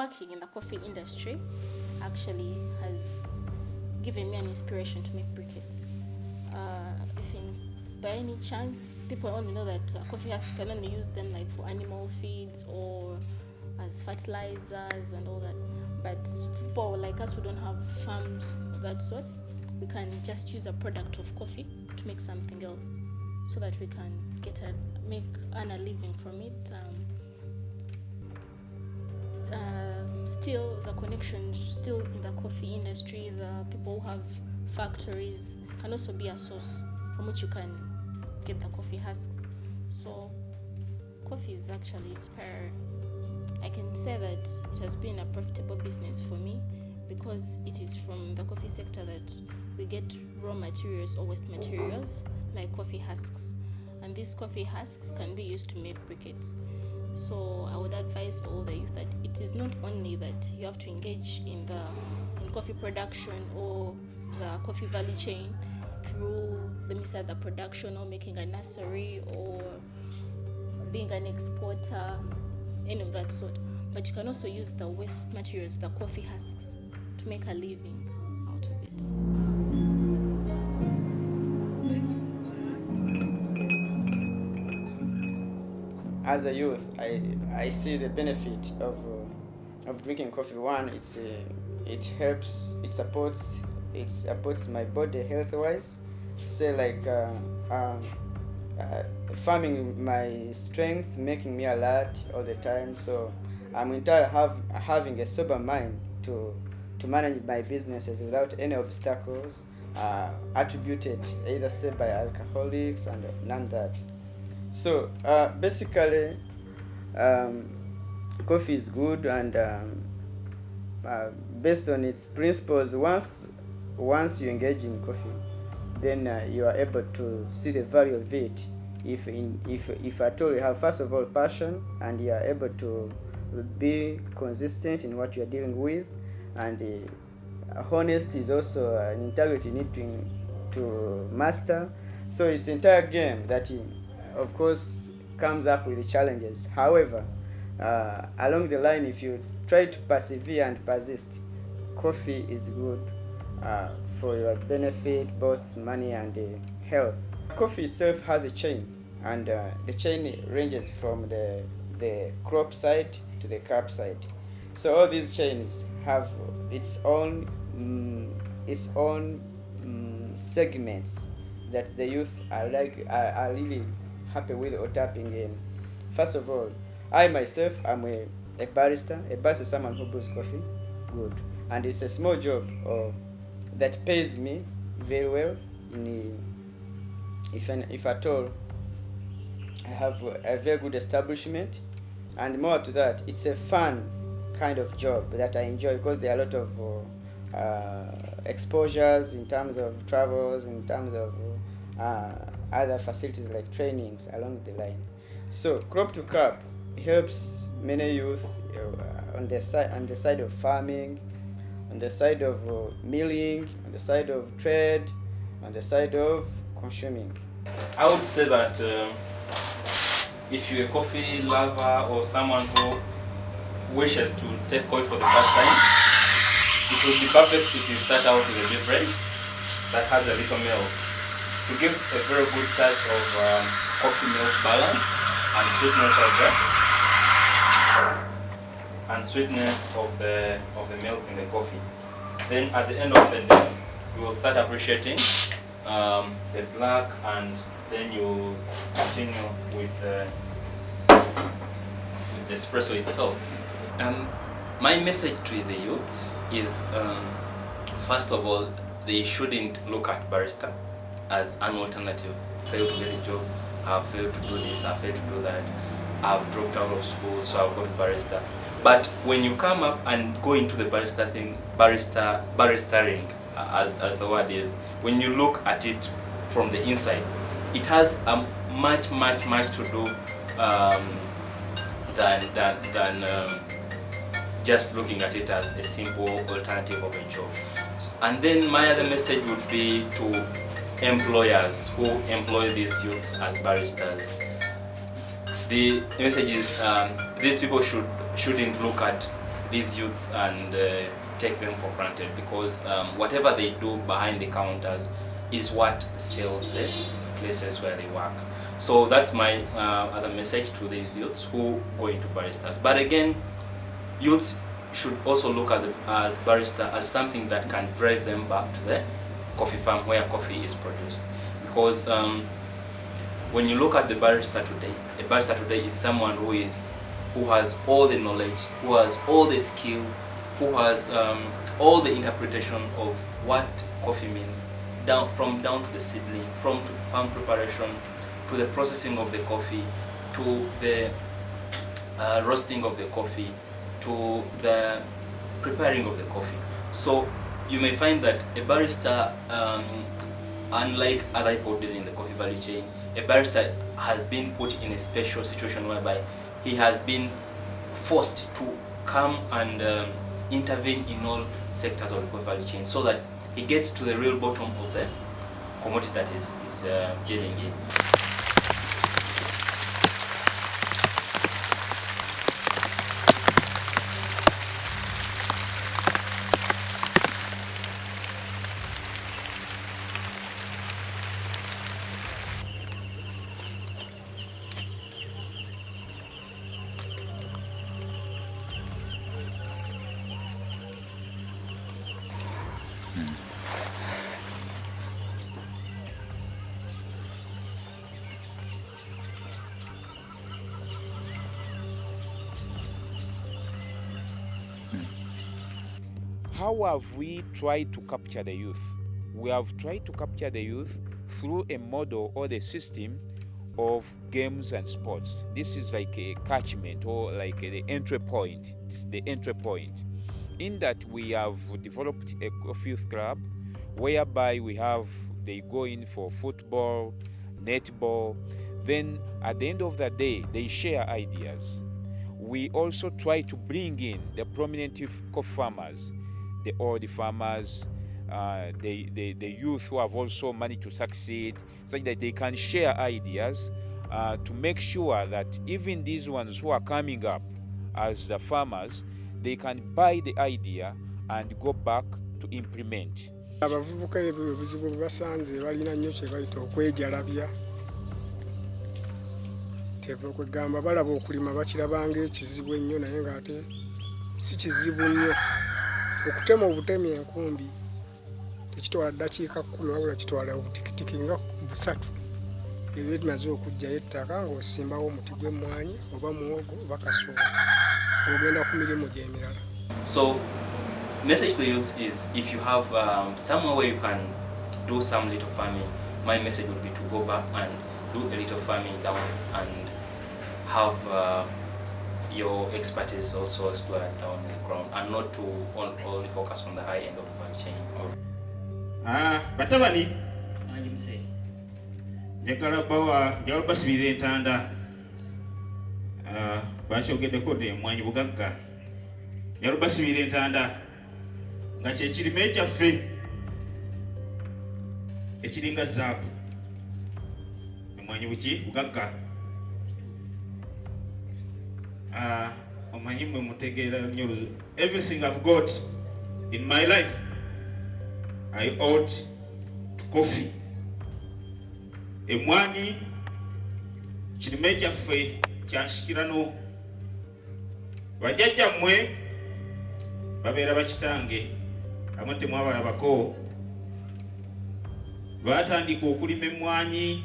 working in the coffee industry actually has given me an inspiration to make briquettes. If by any chance people only know that coffee husks, you can only use them like for animal feeds or as fertilizers and all that, but people like us who don't have farms of that sort, we can just use a product of coffee to make something else, so that we can earn a living from it. Still, the connection still in the coffee industry, the people who have factories can also be a source from which you can get the coffee husks. So coffee is actually inspiring. I can say that it has been a profitable business for me, because it is from the coffee sector that we get raw materials or waste materials like coffee husks, and these coffee husks can be used to make briquettes. So I would advise all the youth that it is not only that you have to engage in coffee production or the coffee value chain through, let me say, the production or making a nursery or being an exporter, any of that sort, but you can also use the waste materials, the coffee husks, to make a living out of it. As a youth, I see the benefit of drinking coffee. One, it helps, it supports my body health wise. Say like farming my strength, making me alert all the time. So I'm entirely having a sober mind to manage my businesses without any obstacles attributed either say by alcoholics and none that. So basically, coffee is good, and based on its principles, once you engage in coffee, then you are able to see the value of it. If at all you have, first of all, passion, and you are able to be consistent in what you are dealing with, and honesty is also an integrity you need to master. So it's an entire game that of course comes up with the challenges. However, along the line, if you try to persevere and persist, coffee is good for your benefit, both money and health. Coffee itself has a chain, and the chain ranges from the crop side to the cup side. So all these chains have its own segments that the youth are really happy with or tapping in. First of all, I myself am a barista. A barista is someone who brews coffee good, and it's a small job that pays me very well. If at all I have a very good establishment, and more to that, it's a fun kind of job that I enjoy, because there are a lot of exposures in terms of travels, in terms of other facilities like trainings along the line. So crop to cup helps many youth on the side of farming, on the side of milling, on the side of trade, on the side of consuming. I would say that if you're a coffee lover or someone who wishes to take coffee for the first time, it would be perfect if you start out with a beverage that has a little milk, to give a very good touch of coffee milk balance and sweetness of the milk in the coffee. Then at the end of the day, you will start appreciating the black, and then you continue with the espresso itself. My message to the youths is, first of all, they shouldn't look at barista as an alternative. Failed to get a job, I've failed to do this, I've failed to do that, I've dropped out of school, so I'll go to barista. But when you come up and go into the barista thing, baristaing, as the word is, when you look at it from the inside, it has much to do than just looking at it as a simple alternative of a job. And then my other message would be to employers who employ these youths as baristas. The message is these people shouldn't look at these youths and take them for granted, because whatever they do behind the counters is what sells the places where they work. So that's my other message to these youths who go into baristas. But again, youths should also look as barista as something that can drive them back to the coffee farm where coffee is produced. Because when you look at the barista today, a barista today is someone who has all the knowledge, who has all the skill, who has all the interpretation of what coffee means, down to the seedling, from farm preparation, to the processing of the coffee, to the roasting of the coffee, to the preparing of the coffee. So you may find that a barista, unlike other people dealing in the coffee value chain, a barista has been put in a special situation whereby he has been forced to come and intervene in all sectors of the coffee value chain, so that he gets to the real bottom of the commodity that is dealing in. How have we tried to capture the youth? We have tried to capture the youth through a model or the system of games and sports. This is like a catchment, or like the entry point. It's the entry point. In that we have developed a coffee youth club whereby they go in for football, netball. Then at the end of the day, they share ideas. We also try to bring in the prominent coffee farmers, the old farmers, the youth who have also managed to succeed, such that they can share ideas to make sure that even these ones who are coming up as the farmers, they can buy the idea and go back to implement. Abavubuka ebizibu basanze balina nnyo kye bayita okwejalabya. Tebakwegamba balaba okulima bakirabanga ekizibu ennyo, naye ng'ate si kizibu nnyo. Okutema obutemi enkumbi tekitwala ddakiika 10 wabula kitwala obutikitiki nga 3. Ebyo tumaze okujjayo ettaka ng'osimbawo omuti gw'emmwanyi oba muwogo oba kasooli, ogenda ku mirimu gy'emirala. So message to the youth is, if you have somewhere where you can do some little farming, my message would be to go back and do a little farming down and have your expertise also explored down in the ground, and not to only focus on the high end of the value chain. Batabani njagala basibira entanda bakyogeddeko de mwanyi bugagga, njagala basibira entanda nga kyekirime ekyaffe ekiringa zaabu, emwanyi buki bugagga. Omanyi mwe mutegeera nnyo, everything I've got in my life I owed to coffee. Emwanyi kirime kyaffe kyanshikirano, bajjajjammwe babeera bakitange amwe temwabalabako, baatandika okulima emmwanyi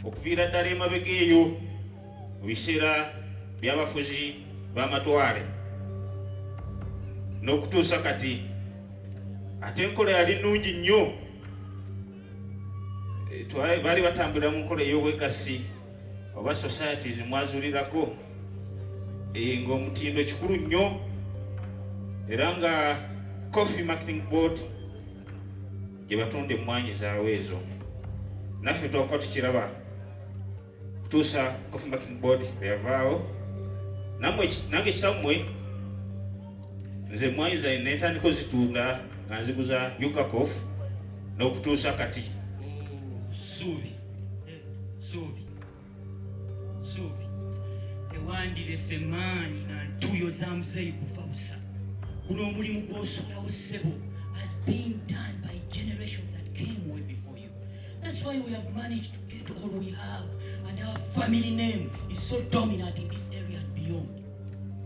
okuviira ddala emabega eyo mu biseera by'abafuzi b'amatwale n'okutuusa kati. Ate enkola yali nnungi nnyo, baali batambulira mu nkola ey'obwegassi oba societies mwazuulirako, ng'omutindo kikulu nnyo, era nga Coffee Marketing Board gye batunda emmwanyi zaabwe ezo, naffe twaka tukiraba kutuusa Coffee Marketing Board yavaawo. Nange kitammwe nze emmwanyi zaine netandika ozitunda nga nziguza Yukakof n'okutuusa kati. Suubi ewandire semaani na ntuyo za muzeyi kuva guno omulimu gw'osulawo ssebo has been done by generations that came way before you. That's why we have managed to get all we have, and our family name is so dominant in this area and beyond.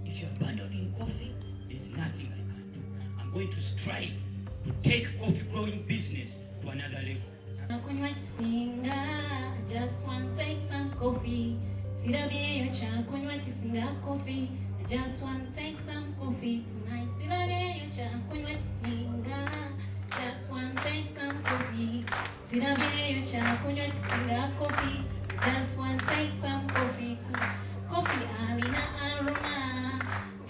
If you're abandoning coffee, there's nothing I can do. I'm going to strive to take coffee growing business to another level. Nakunywa kisinga, I just want to take some coffee. Sirabyeyo cha kunywa kisinga coffee. I just want to take some coffee tonight. Sirabyeyo cha kunywa kisinga. Just want to take some coffee. Sirabyeyo cha kunywa kisinga coffee. Just want to take some coffee tonight. Coffee alina aroma.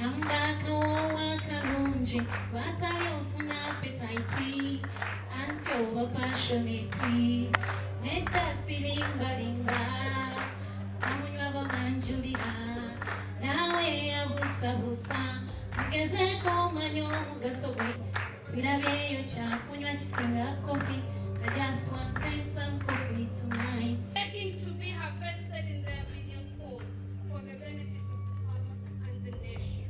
Ngamba kawowa kalungi. Watali ofuna appetite. Over passionate, make that feeling balimba. Amunywa manjulia, nawe abusa busa. Mugeze komanyo mugasobe. Sirabyeyo cha kunywa kisinga coffee. I just want to take some coffee tonight. Taking to be harvested in their million fold for the benefits of the farmer and the nation.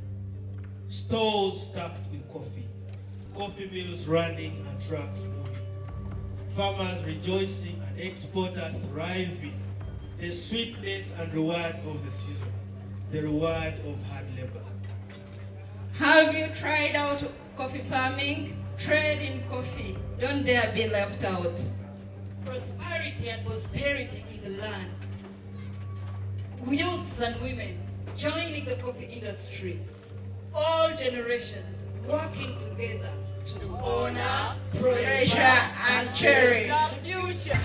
Stores stacked with coffee, coffee mills running and trucks moving. Farmers rejoicing and exporters thriving. The sweetness and reward of the season, the reward of hard labor. Have you tried out coffee farming? Trade in coffee. Don't dare be left out. Prosperity and posterity in the land. Youths and women joining the coffee industry. All generations working together to honor, Treasure and cherish the future.